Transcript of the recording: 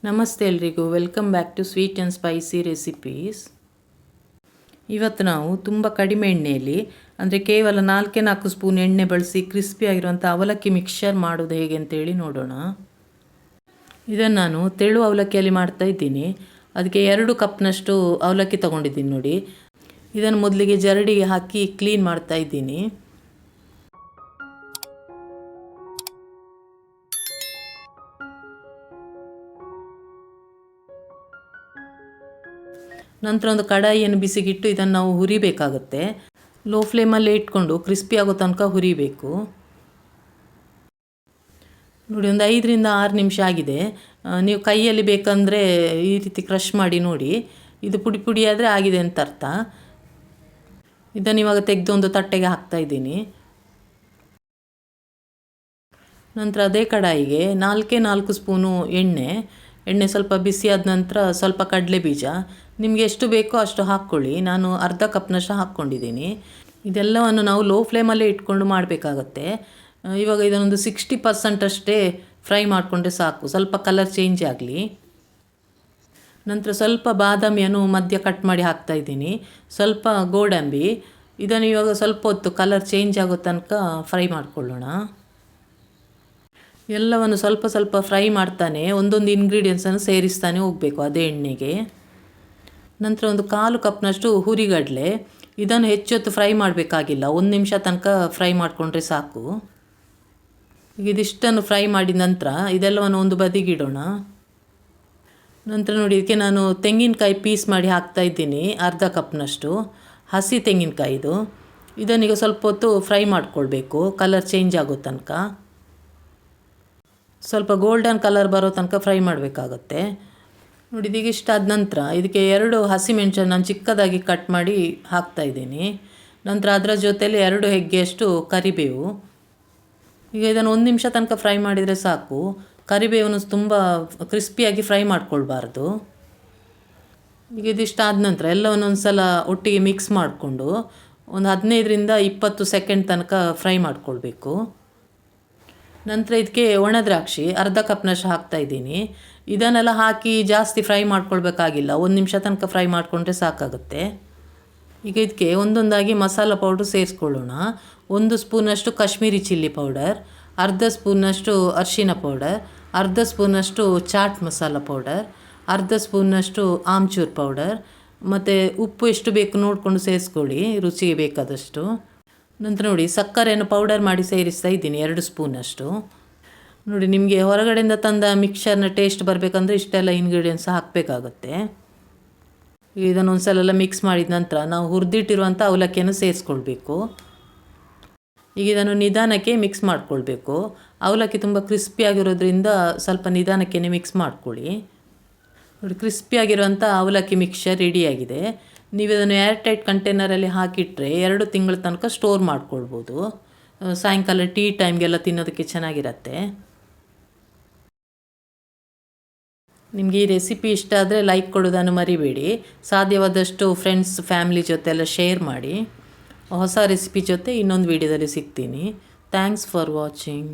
ನಮಸ್ತೆ ಎಲ್ರಿಗೂ, welcome back to sweet and spicy recipes. ಇವತ್ತು ನಾವು ತುಂಬ ಕಡಿಮೆ ಎಣ್ಣೆಯಲ್ಲಿ ಅಂದರೆ ಕೇವಲ 4 ಸ್ಪೂನ್ ಎಣ್ಣೆ ಬಳಸಿ ಕ್ರಿಸ್ಪಿ ಆಗಿರುವಂಥ ಅವಲಕ್ಕಿ ಮಿಕ್ಸ್ಚರ್ ಮಾಡೋದು ಹೇಗೆ ಅಂತೇಳಿ ನೋಡೋಣ. ಇದನ್ನು ನಾನು ತೆಳು ಅವಲಕ್ಕಿಯಲ್ಲಿ ಮಾಡ್ತಾ ಇದ್ದೀನಿ. ಅದಕ್ಕೆ 2 ಕಪ್ನಷ್ಟು ಅವಲಕ್ಕಿ ತೊಗೊಂಡಿದ್ದೀನಿ ನೋಡಿ. ಇದನ್ನು ಮೊದಲಿಗೆ ಜರಡಿಗೆ ಹಾಕಿ ಕ್ಲೀನ್ ಮಾಡ್ತಾ ಇದ್ದೀನಿ. ನಂತರ ಒಂದು ಕಡಾಯಿಯನ್ನು ಬಿಸಿಗಿಟ್ಟು ಇದನ್ನು ನಾವು ಹುರಿಬೇಕಾಗುತ್ತೆ. ಲೋ ಫ್ಲೇಮಲ್ಲೇ ಇಟ್ಕೊಂಡು ಕ್ರಿಸ್ಪಿ ಆಗೋ ತನಕ ಹುರಿಬೇಕು ನೋಡಿ. ಒಂದು 5-6 ನಿಮಿಷ ಆಗಿದೆ. ನೀವು ಕೈಯಲ್ಲಿ ಬೇಕಂದರೆ ಈ ರೀತಿ ಕ್ರಷ್ ಮಾಡಿ ನೋಡಿ. ಇದು ಪುಡಿ ಪುಡಿ ಆದರೆ ಆಗಿದೆ ಅಂತ ಅರ್ಥ. ಇದನ್ನು ಇವಾಗ ತೆಗೆದು ಒಂದು ತಟ್ಟೆಗೆ ಹಾಕ್ತಾಯಿದ್ದೀನಿ. ನಂತರ ಅದೇ ಕಡಾಯಿಗೆ 4 ಸ್ಪೂನು ಎಣ್ಣೆ ಸ್ವಲ್ಪ ಬಿಸಿ ಆದ ನಂತರ ಸ್ವಲ್ಪ ಕಡಲೆ ಬೀಜ, ನಿಮಗೆ ಎಷ್ಟು ಬೇಕೋ ಅಷ್ಟು ಹಾಕ್ಕೊಳ್ಳಿ. ನಾನು ಅರ್ಧ ಕಪ್ನಷ್ಟು ಹಾಕ್ಕೊಂಡಿದ್ದೀನಿ. ಇದೆಲ್ಲವನ್ನು ನಾವು ಲೋ ಫ್ಲೇಮಲ್ಲೇ ಇಟ್ಕೊಂಡು ಮಾಡಬೇಕಾಗತ್ತೆ. ಇವಾಗ ಇದನ್ನೊಂದು 60% ಅಷ್ಟೇ ಫ್ರೈ ಮಾಡಿಕೊಂಡ್ರೆ ಸಾಕು, ಸ್ವಲ್ಪ ಕಲರ್ ಚೇಂಜ್ ಆಗಲಿ. ನಂತರ ಸ್ವಲ್ಪ ಬಾದಾಮಿಯನ್ನು ಮಧ್ಯ ಕಟ್ ಮಾಡಿ ಹಾಕ್ತಾಯಿದ್ದೀನಿ, ಸ್ವಲ್ಪ ಗೋಡಂಬಿ. ಇದನ್ನು ಇವಾಗ ಸ್ವಲ್ಪ ಹೊತ್ತು ಕಲರ್ ಚೇಂಜ್ ಆಗೋ ತನಕ ಫ್ರೈ ಮಾಡಿಕೊಳ್ಳೋಣ. ಎಲ್ಲವನ್ನು ಸ್ವಲ್ಪ ಸ್ವಲ್ಪ ಫ್ರೈ ಮಾಡ್ತಾನೆ ಒಂದೊಂದು ಇಂಗ್ರೀಡಿಯೆಂಟ್ಸನ್ನು ಸೇರಿಸ್ತಾನೆ ಹೋಗಬೇಕು ಅದೇ ಎಣ್ಣೆಗೆ. ನಂತರ ಒಂದು 1/4 ಕಪ್ನಷ್ಟು ಹುರಿಗಡಲೆ, ಇದನ್ನು ಹೆಚ್ಚೊತ್ತು ಫ್ರೈ ಮಾಡಬೇಕಾಗಿಲ್ಲ, 1 ನಿಮಿಷ ತನಕ ಫ್ರೈ ಮಾಡಿಕೊಂಡ್ರೆ ಸಾಕು. ಈಗ ಇದಿಷ್ಟನ್ನು ಫ್ರೈ ಮಾಡಿದ ನಂತರ ಇದೆಲ್ಲವನ್ನು ಒಂದು ಬದಿಗಿಡೋಣ. ನಂತರ ನೋಡಿ, ಇದಕ್ಕೆ ನಾನು ತೆಂಗಿನಕಾಯಿ ಪೀಸ್ ಮಾಡಿ ಹಾಕ್ತಾಯಿದ್ದೀನಿ, ಅರ್ಧ ಕಪ್ನಷ್ಟು ಹಸಿ ತೆಂಗಿನಕಾಯಿದು. ಇದನ್ನೀಗ ಸ್ವಲ್ಪ ಹೊತ್ತು ಫ್ರೈ ಮಾಡಿಕೊಳ್ಬೇಕು, ಕಲರ್ ಚೇಂಜ್ ಆಗೋ ತನಕ. ಸ್ವಲ್ಪ ಗೋಲ್ಡನ್ ಕಲರ್ ಬರೋ ತನಕ ಫ್ರೈ ಮಾಡಬೇಕಾಗತ್ತೆ ನೋಡಿ. ಇದೀಗ ಇಷ್ಟ ಆದ ನಂತರ ಇದಕ್ಕೆ 2 ಹಸಿಮೆಣಸನ್ನು ನಾನು ಚಿಕ್ಕದಾಗಿ ಕಟ್ ಮಾಡಿ ಹಾಕ್ತಾಯಿದ್ದೀನಿ. ನಂತರ ಅದರ ಜೊತೆಯಲ್ಲಿ 2 ಹೆಗ್ಗೆಯಷ್ಟು ಕರಿಬೇವು. ಈಗ ಇದನ್ನು 1 ನಿಮಿಷ ತನಕ ಫ್ರೈ ಮಾಡಿದರೆ ಸಾಕು. ಕರಿಬೇವನ್ನು ತುಂಬ ಕ್ರಿಸ್ಪಿಯಾಗಿ ಫ್ರೈ ಮಾಡ್ಕೊಳ್ಬಾರ್ದು. ಈಗ ಇದಿಷ್ಟ ಆದ ನಂತರ ಎಲ್ಲವನ್ನು ಒಂದು ಸಲ ಒಟ್ಟಿಗೆ ಮಿಕ್ಸ್ ಮಾಡಿಕೊಂಡು ಒಂದು 15-20 ಸೆಕೆಂಡ್ ತನಕ ಫ್ರೈ ಮಾಡ್ಕೊಳ್ಬೇಕು. ನಂತರ ಇದಕ್ಕೆ ಒಣ ದ್ರಾಕ್ಷಿ ಅರ್ಧ ಕಪ್ನಷ್ಟು ಹಾಕ್ತಾಯಿದ್ದೀನಿ. ಇದನ್ನೆಲ್ಲ ಹಾಕಿ ಜಾಸ್ತಿ ಫ್ರೈ ಮಾಡ್ಕೊಳ್ಬೇಕಾಗಿಲ್ಲ, 1 ನಿಮಿಷ ತನಕ ಫ್ರೈ ಮಾಡಿಕೊಂಡ್ರೆ ಸಾಕಾಗುತ್ತೆ. ಈಗ ಇದಕ್ಕೆ ಒಂದೊಂದಾಗಿ ಮಸಾಲ ಪೌಡ್ರ್ ಸೇರಿಸ್ಕೊಳ್ಳೋಣ. 1 ಸ್ಪೂನಷ್ಟು ಕಾಶ್ಮೀರಿ ಚಿಲ್ಲಿ ಪೌಡರ್, ಅರ್ಧ ಸ್ಪೂನಷ್ಟು ಅರಿಶಿನ ಪೌಡರ್, ಅರ್ಧ ಸ್ಪೂನಷ್ಟು ಚಾಟ್ ಮಸಾಲ ಪೌಡರ್, ಅರ್ಧ ಸ್ಪೂನಷ್ಟು ಆಮ್ಚೂರ್ ಪೌಡರ್, ಮತ್ತು ಉಪ್ಪು ಎಷ್ಟು ಬೇಕು ನೋಡಿಕೊಂಡು ಸೇರಿಸ್ಕೊಳ್ಳಿ, ರುಚಿಗೆ ಬೇಕಾದಷ್ಟು. ನಂತರ ನೋಡಿ, ಸಕ್ಕರೆಯನ್ನು ಪೌಡರ್ ಮಾಡಿ ಸೇರಿಸ್ತಾ ಇದ್ದೀನಿ 2 ಸ್ಪೂನಷ್ಟು. ನೋಡಿ, ನಿಮಗೆ ಹೊರಗಡೆಯಿಂದ ತಂದ ಮಿಕ್ಸರ್ನ ಟೇಸ್ಟ್ ಬರಬೇಕಂದ್ರೆ ಇಷ್ಟೆಲ್ಲ ಇಂಗ್ರೀಡಿಯೆಂಟ್ಸ್ ಹಾಕಬೇಕಾಗತ್ತೆ. ಇದನ್ನು ಒಂದು ಸಲ ಮಿಕ್ಸ್ ಮಾಡಿದ ನಂತರ ನಾವು ಹುರಿದಿಟ್ಟಿರುವಂಥ ಅವಲಕ್ಕಿಯನ್ನು ಸೇರಿಸ್ಕೊಳ್ಬೇಕು. ಈಗ ಇದನ್ನು ನಿಧಾನಕ್ಕೆ ಮಿಕ್ಸ್ ಮಾಡ್ಕೊಳ್ಬೇಕು. ಅವಲಕ್ಕಿ ತುಂಬ ಕ್ರಿಸ್ಪಿಯಾಗಿರೋದ್ರಿಂದ ಸ್ವಲ್ಪ ನಿಧಾನಕ್ಕೆ ಮಿಕ್ಸ್ ಮಾಡ್ಕೊಳ್ಳಿ ನೋಡಿ. ಕ್ರಿಸ್ಪಿಯಾಗಿರುವಂಥ ಅವಲಕ್ಕಿ ಮಿಕ್ಸ್ಚರ್ ರೆಡಿಯಾಗಿದೆ. ನೀವು ಇದನ್ನು ಏರ್ಟೈಟ್ ಕಂಟೈನರಲ್ಲಿ ಹಾಕಿಟ್ರೆ 2 ತಿಂಗಳ ತನಕ ಸ್ಟೋರ್ ಮಾಡ್ಕೊಳ್ಬೋದು. ಸಾಯಂಕಾಲ ಟೀ ಟೈಮ್ಗೆಲ್ಲ ತಿನ್ನೋದಕ್ಕೆ ಚೆನ್ನಾಗಿರುತ್ತೆ. ನಿಮಗೆ ಈ ರೆಸಿಪಿ ಇಷ್ಟ ಆದರೆ ಲೈಕ್ ಕೊಡೋದನ್ನು ಮರಿಬೇಡಿ. ಸಾಧ್ಯವಾದಷ್ಟು ಫ್ರೆಂಡ್ಸ್ ಫ್ಯಾಮಿಲಿ ಜೊತೆ ಎಲ್ಲ ಶೇರ್ ಮಾಡಿ. ಹೊಸ ರೆಸಿಪಿ ಜೊತೆ ಇನ್ನೊಂದು ವಿಡಿಯೋದಲ್ಲಿ ಸಿಗ್ತೀನಿ. Thanks for watching.